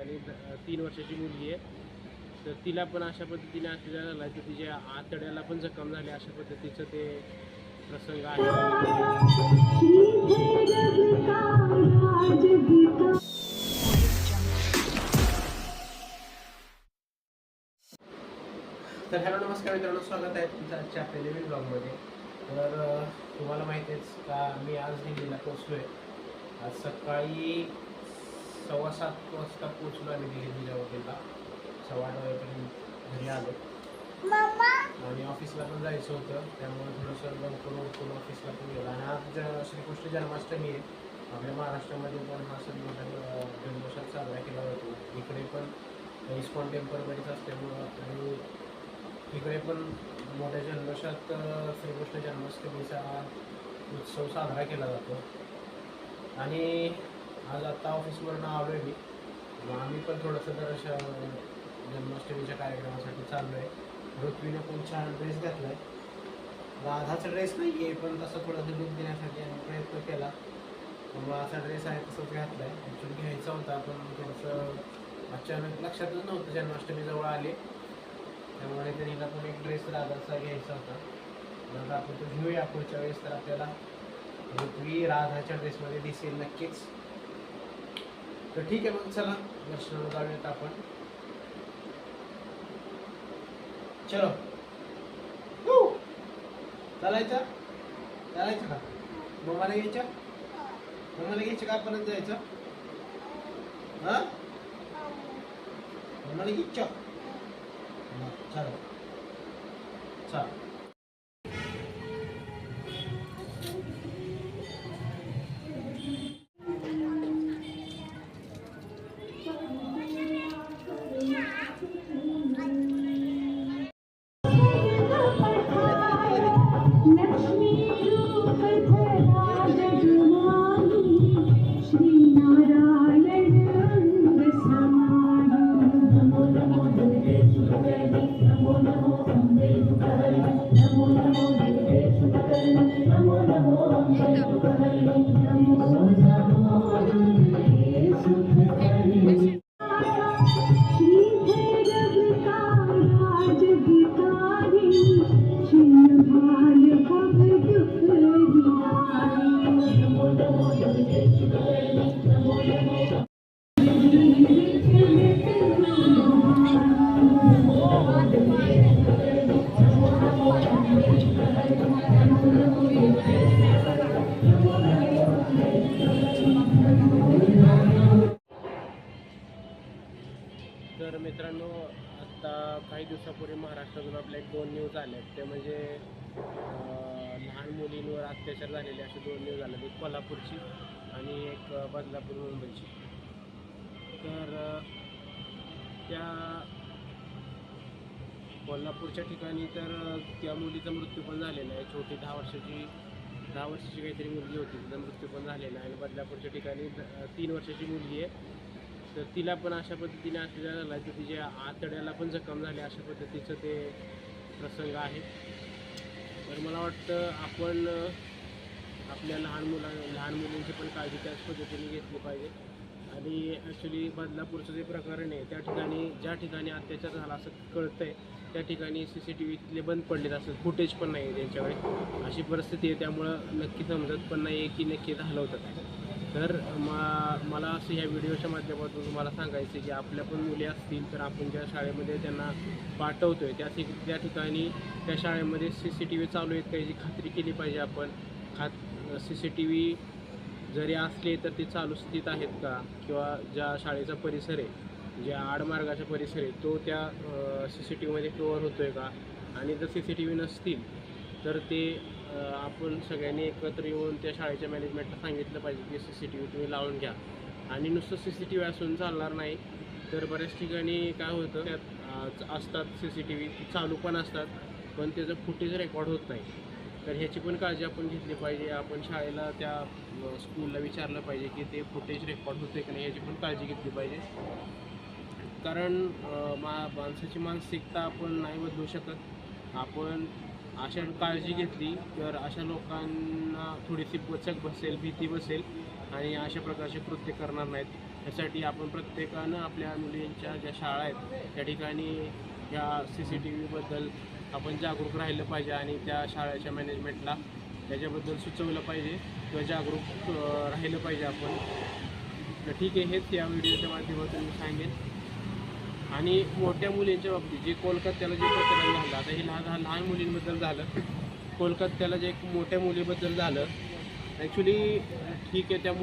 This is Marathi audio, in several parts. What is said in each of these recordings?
आणि 3 वर्षाची मुलगी आहे. तर तिला पण अशा पद्धतीने अत्याचार झाला तर तिच्या आतड्याला पण जखम झाली. अशा पद्धतीचं ते प्रसंग आहे. तर हॅलो नमस्कार मित्रांनो, स्वागत आहे तुमचं आजच्या आपल्या नवीन ब्लॉगमध्ये. तर तुम्हाला माहिती आहेच का मी आज दिल्लीला पोचलो आहे. आज सकाळी 7:15 वाजता पोचलो आम्ही दिल्लीच्या हॉटेलला. 8:15 वाजेपर्यंत घरी आलो आणि ऑफिसला पण जायचं होतं, त्यामुळे थोडंसं लवकर उठून ऑफिसला पण गेलो. आणि आज श्रीकृष्ण जन्माष्टमी आहे. आपल्या महाराष्ट्रामध्ये पण हा सण मोठ्या जल्लोषात साजरा केला जातो. इकडे पण इस्कॉन टेम्पल बरीच असल्यामुळं आणि इकडे पण मोठ्या जल्लोषात श्रीकृष्ण जन्माष्टमीचा उत्सव साजरा केला जातो. आणि आज आत्ता ऑफिसवरून आलो आहे मी. मग आम्ही पण थोडंसं जरा जन्माष्टमीच्या कार्यक्रमासाठी चाललो आहे. ऋत्वीने पण छान ड्रेस घातला आहे. राधाचा ड्रेस नाही आहे, पण तसं थोडंसं लुक देण्यासाठी आम्ही प्रयत्न केला. मग असा ड्रेस आहे तसंच घातला आहे. ॲक्च्युली घ्यायचा होता, पण थोडंसं अचानक लक्षातच नव्हतं जन्माष्टमी जवळ आले, त्यामुळे तरीला पण एक ड्रेस राधाचा घ्यायचा होता. मग आपण तो घेऊया पुढच्या वेळेस. तर आपल्याला ऋत्वी राधाच्या ड्रेसमध्ये दिसेल नक्कीच. तर ठीक आहे, मग चला दर्शनाला जाऊयात आपण. चलो चालायचं का? मम्माला घ्यायचं का? आपणच जायचं? हां, मम्माला घ्यायचं. चलो चल. तर मित्रांनो, आत्ता काही दिवसापूर्वी महाराष्ट्रातून आपल्या 2 न्यूज आल्या. ते म्हणजे लहान मुलींवर अत्याचार झालेले असे 2 न्यूज आले. एक कोल्हापूरची आणि एक बदलापूर मुंबईची. तर त्या कोल्हापूरच्या ठिकाणी तर त्या मुलीचा मृत्यू पण झालेला आहे. छोटी 10 वर्षाची काहीतरी मुलगी होती, तिचा मृत्यू पण झालेला आहे. आणि बदलापूरच्या ठिकाणी 3 वर्षाची मुलगी आहे. तर तिला पण अशा पद्धतीने अत्याचार झाला तर तिच्या आतड्याला पण जखम झाली. अशा पद्धतीचं ते प्रसंग आहे. तर मला वाटतं आपण आपल्या लहान मुलींची पण काळजी त्याच पद्धतीने घेतली पाहिजे. आणि ॲक्च्युली बदलापूरचं जे प्रकरण आहे, ज्या ठिकाणी अत्याचार झाला असं कळतं आहे, त्या ठिकाणी CCTV तिथले बंद पडलेत, असं फुटेज पण नाही आहे त्यांच्याकडे. अशी परिस्थिती आहे. त्यामुळं नक्की समजत पण नाही आहे की नक्की झालं होतं काय. तर मला असं ह्या व्हिडिओच्या माध्यमातून तुम्हाला सांगायचं आहे की आपल्या पण मुली असतील तर आपण ज्या शाळेमध्ये त्यांना पाठवतो आहे त्या ठिकाणी त्या शाळेमध्ये CCTV चालू आहेत का याची खात्री केली पाहिजे आपण. CCTV जरी असले तर ते चालू स्थितीत आहेत का, किंवा ज्या शाळेचा परिसर आहे, ज्या आडमार्गाचा परिसर आहे, तो त्या CCTVमध्ये कवर होतो आहे का. आणि जर CCTV नसतील तर ते आपण सगळ्यांनी एकत्र येऊन त्या शाळेच्या मॅनेजमेंटला सांगितलं पाहिजे की CCTV तुम्ही लावून घ्या. आणि नुसतं CCTV असून चालणार नाही. तर बऱ्याच ठिकाणी काय होतं, त्यात असतात CCTV चालू पण असतात, पण त्याचं फुटेज रेकॉर्ड होत नाही. तर ह्याची पण काळजी आपण घेतली पाहिजे. आपण शाळेला त्या स्कूलला विचारलं पाहिजे की ते फुटेज रेकॉर्ड होते की नाही, याची पण काळजी घेतली पाहिजे. कारण माणसाची मानसिकता आपण नाही बदलू शकत. आपण अशा काळजी घेतली तर अशा लोकांना थोडीशी वचक बसेल, भीती बसेल आणि अशा प्रकारचे कृत्य करणार नाहीत. यासाठी आपण प्रत्येकानं आपल्या मुलींच्या ज्या शाळा आहेत त्या ठिकाणी ह्या CCTVबद्दल आपण जागरूक राहिलं पाहिजे आणि त्या शाळेच्या मॅनेजमेंटला त्याच्याबद्दल सुचवलं पाहिजे किंवा जागरूक राहिलं पाहिजे आपण. तर ठीक आहे, हेच या व्हिडिओच्या माध्यमातून मी सांगेन. आणि मोठ्या मुलींच्या बाबतीत जे कोलकात्याला जे प्रकरण झालं, आता हे लहान मुलींबद्दल झालं, कोलकात्याला जे एक मोठ्या मुलीबद्दल झालं, ॲक्च्युली ठीक आहे त्या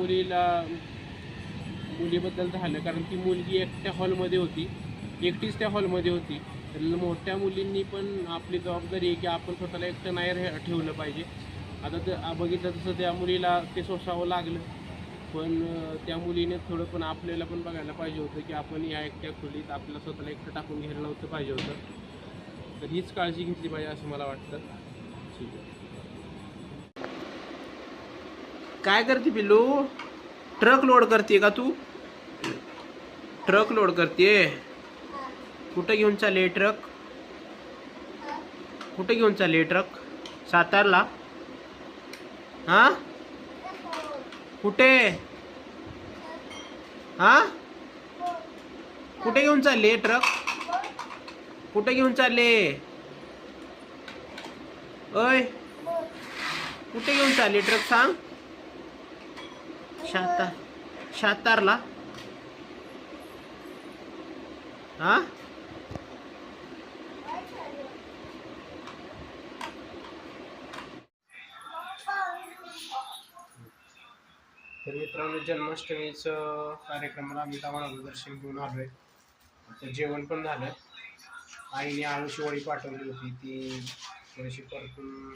मुलीबद्दल झालं कारण ती मुलगी एकट्या हॉलमध्ये होती, एकटीच त्या हॉलमध्ये होती. तर मोठ्या मुलींनी पण आपली जबाबदारी आहे की आपण स्वतःला एकटं नाही ठेवलं पाहिजे. आता तर बघितलं तसं त्या मुलीला ते सोसावं लागलं, पण त्या मुलीने थोडं पण आपल्याला पण बघायला पाहिजे होतं की आपण या एकट्या खोलीत आपल्याला स्वतःला एकटं टाकून घ्यायला नव्हतं पाहिजे होतं. तर हीच काळजी घेतली पाहिजे असं मला वाटतं. ठीक आहे. काय करते पिल्लू? ट्रक लोड करते का तू? ट्रक लोड करते? कुठं घेऊन चालले ट्रक? कुठे घेऊन चालले ट्रक? सातारला? हा? कुठे? हा? कुठे घेऊन चालले ट्रक? कुठे घेऊन चालले? ओय, कुठे घेऊन चालले ट्रक सांग? सातारला? हा? तर मित्रांनो, जन्माष्टमीचं कार्यक्रमाला आम्ही गावाला दर्शन घेऊन आलोय. आता जेवण पण झालं. आईने आळूची वडी पाठवली होती, ती थोडीशी परतून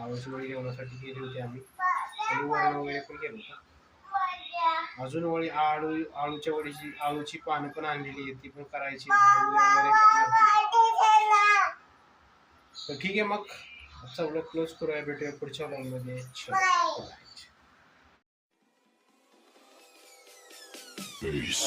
आळूची वडी जेवणासाठी गेली होती आम्ही. आणि वरण वगैरे पण केलं होतं. अजून आळूच्या वडीची आळूची पानं पण आणलेली आहे, ती पण करायची. तर ठीक आहे, मग आजचा व्लॉग क्लोज करूया. भेटूया पुढच्या व्लॉगमध्ये. Peace.